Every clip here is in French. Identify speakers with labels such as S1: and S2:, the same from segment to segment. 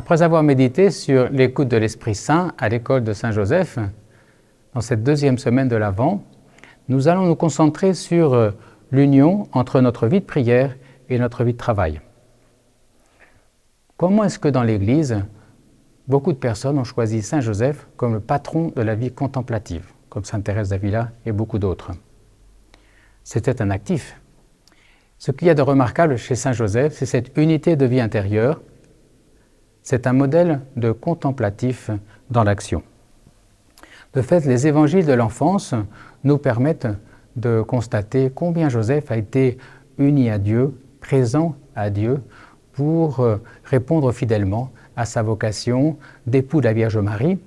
S1: Après avoir médité sur l'écoute de l'Esprit Saint à l'école de Saint-Joseph, dans cette deuxième semaine de l'Avent, nous allons nous concentrer sur l'union entre notre vie de prière et notre vie de travail. Comment est-ce que dans l'Église, beaucoup de personnes ont choisi Saint-Joseph comme le patron de la vie contemplative, comme Sainte Thérèse d'Avila et beaucoup d'autres? C'était un actif. Ce qu'il y a de remarquable chez Saint-Joseph, c'est cette unité de vie intérieure. C'est un modèle de contemplatif dans l'action. De fait, les évangiles de l'enfance nous permettent de constater combien Joseph a été uni à Dieu, présent à Dieu, pour répondre fidèlement à sa vocation d'époux de la Vierge Marie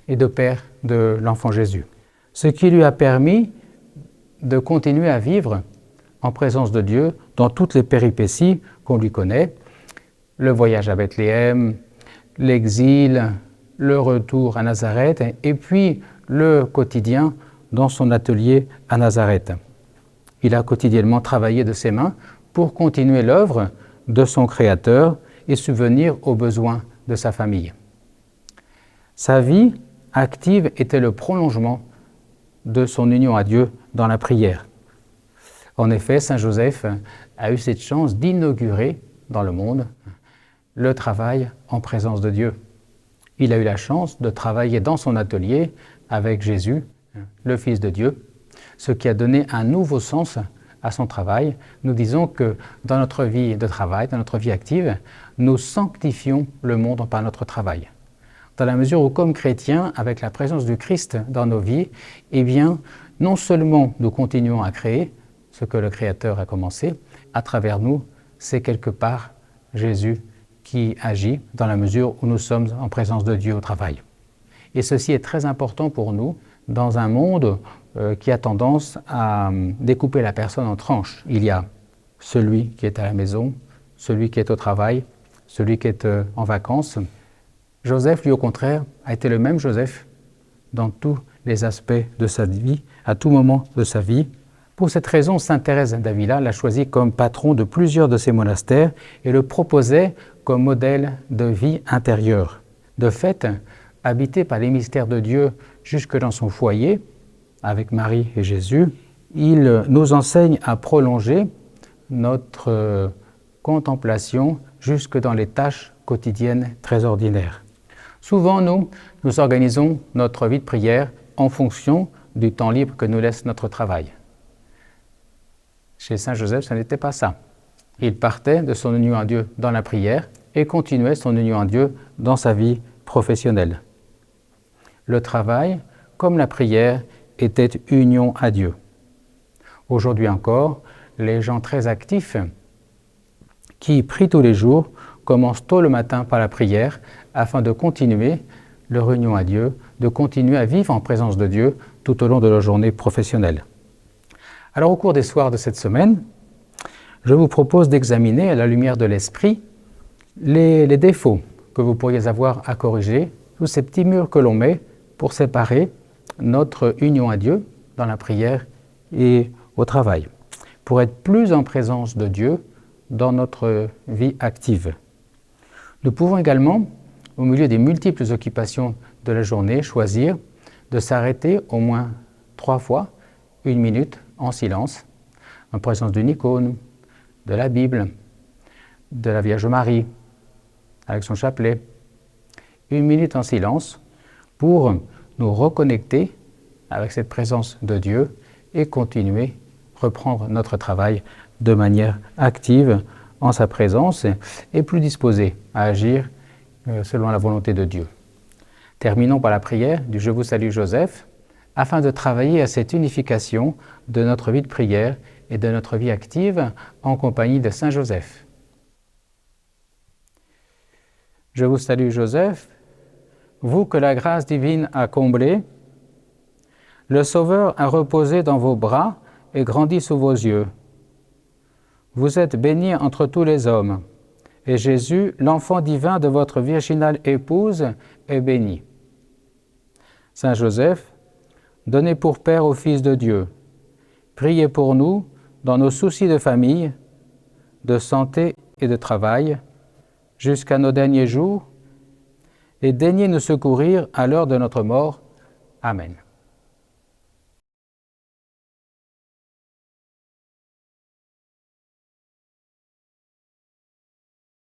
S1: et de père de l'enfant Jésus. Ce qui lui a permis de continuer à vivre en présence de Dieu dans toutes les péripéties qu'on lui connaît, le voyage à Bethléem, l'exil, le retour à Nazareth et puis le quotidien dans son atelier à Nazareth. Il a quotidiennement travaillé de ses mains pour continuer l'œuvre de son Créateur et subvenir aux besoins de sa famille. Sa vie active était le prolongement de son union à Dieu dans la prière. En effet, Saint Joseph a eu cette chance d'inaugurer dans le monde le travail en présence de Dieu. Il a eu la chance de travailler dans son atelier avec Jésus, le Fils de Dieu, ce qui a donné un nouveau sens à son travail. Nous disons que dans notre vie de travail, dans notre vie active, nous sanctifions le monde par notre travail. Dans la mesure où, comme chrétiens, avec la présence du Christ dans nos vies, eh bien, non seulement nous continuons à créer ce que le Créateur a commencé, à travers nous, c'est quelque part Jésus qui agit dans la mesure où nous sommes en présence de Dieu au travail. Et ceci est très important pour nous dans un monde qui a tendance à découper la personne en tranches. Il y a celui qui est à la maison, celui qui est au travail, celui qui est en vacances. Joseph, lui, au contraire, a été le même Joseph dans tous les aspects de sa vie, à tout moment de sa vie. Pour cette raison, Sainte Thérèse d'Avila l'a choisi comme patron de plusieurs de ses monastères et le proposait comme modèle de vie intérieure. De fait, habité par les mystères de Dieu jusque dans son foyer, avec Marie et Jésus, il nous enseigne à prolonger notre contemplation jusque dans les tâches quotidiennes très ordinaires. Souvent, nous organisons notre vie de prière en fonction du temps libre que nous laisse notre travail. Chez Saint Joseph, ce n'était pas ça. Il partait de son union à Dieu dans la prière et continuait son union à Dieu dans sa vie professionnelle. Le travail, comme la prière, était union à Dieu. Aujourd'hui encore, les gens très actifs qui prient tous les jours commencent tôt le matin par la prière afin de continuer leur union à Dieu, de continuer à vivre en présence de Dieu tout au long de leur journée professionnelle. Alors au cours des soirs de cette semaine, je vous propose d'examiner à la lumière de l'Esprit les défauts que vous pourriez avoir à corriger, tous ces petits murs que l'on met pour séparer notre union à Dieu dans la prière et au travail, pour être plus en présence de Dieu dans notre vie active. Nous pouvons également, au milieu des multiples occupations de la journée, choisir de s'arrêter au moins 3 fois, 1 minute en silence, en présence d'une icône, de la Bible, de la Vierge Marie, avec son chapelet. 1 minute en silence pour nous reconnecter avec cette présence de Dieu et continuer, reprendre notre travail de manière active en sa présence et plus disposé à agir selon la volonté de Dieu. Terminons par la prière du Je vous salue Joseph, afin de travailler à cette unification de notre vie de prière et de notre vie active en compagnie de Saint Joseph. Je vous salue Joseph, vous que la grâce divine a comblé, le Sauveur a reposé dans vos bras et grandi sous vos yeux. Vous êtes béni entre tous les hommes, et Jésus, l'enfant divin de votre virginale épouse, est béni. Saint Joseph, donnez pour Père au Fils de Dieu, priez pour nous dans nos soucis de famille, de santé et de travail, jusqu'à nos derniers jours, et daignez nous secourir à l'heure de notre mort. Amen.